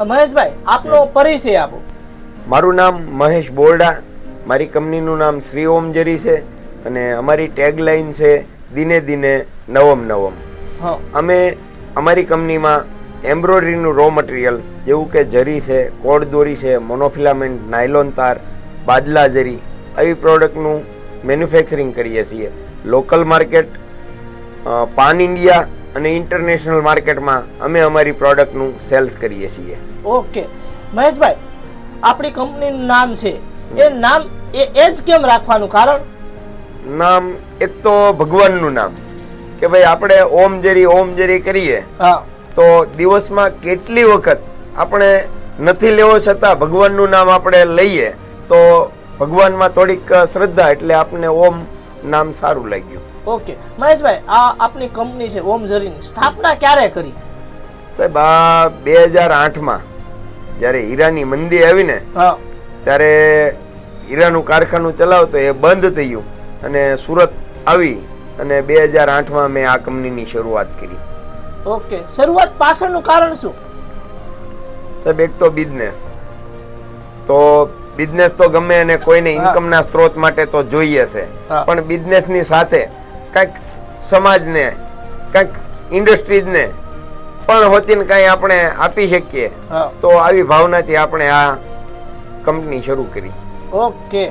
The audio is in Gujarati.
મહેશભાઈ, આપનો પરિચય આપો. મારું નામ મહેશ બોરડા. મારી કંપનીનું નામ શ્રી ઓમ જરી છે અને અમારી ટેગલાઇન છે દિને દિને નવમ નવમ. હા, અમે અમારી કંપનીમાં એમ્બ્રોઇડરીનું રો મટીરિયલ જેવું કે જરી છે, કોડ દોરી છે, મોનોફિલામેન્ટ, નાયલોન તાર, બાદલા જરી આવી પ્રોડક્ટનું મેન્યુફેક્ચરિંગ કરીએ છીએ. લોકલ માર્કેટ, પાન ઇન્ડિયા અને ઇન્ટરનેશનલ માર્કેટમાં અમે અમારી પ્રોડક્ટનું સેલ્સ કરીએ છીએ. ઓકે મહેશભાઈ, આપણી કંપનીનું નામ છે, એ નામ એ જ કેમ રાખવાનું કારણ? નામ એક તો ભગવાનનું નામ કે ભાઈ આપણે ઓમ જરી કરીએ હા, તો દિવસમાં કેટલી વખત આપણે નથી લેવો છતાં ભગવાનનું નામ આપણે લઈએ તો ભગવાનમાં થોડીક શ્રદ્ધા એટલે આપણને ઓમ નામ સારું લાગ્યું. ઓકે મહેશભાઈ, આ આપની કંપની છે ઓમ જરીની સ્થાપના ક્યારે કરી? સાહેબ, આ 2008માં જ્યારે હીરાની મંદી આવી ને હા, ત્યારે હીરાનું કારખાનું ચલાવતો એ બંધ થયું અને સુરત આવી અને 2008માં મેં આ કંપનીની શરૂઆત કરી. ઓકે, શરૂઆત પાછળનું કારણ શું? સાહેબ, એક તો બિઝનેસ તો ગમે અને કોઈને ઇન્કમના સ્ત્રોત માટે તો જોઈએ છે, પણ બિઝનેસની સાથે કંઈક સમાજને, કંઈક ઇન્ડસ્ટ્રીઝને પણ હોતીને કંઈ આપણે આપી શકીએ તો આવી ભાવનાથી આપણે આ કંપની શરૂ કરી. ઓકે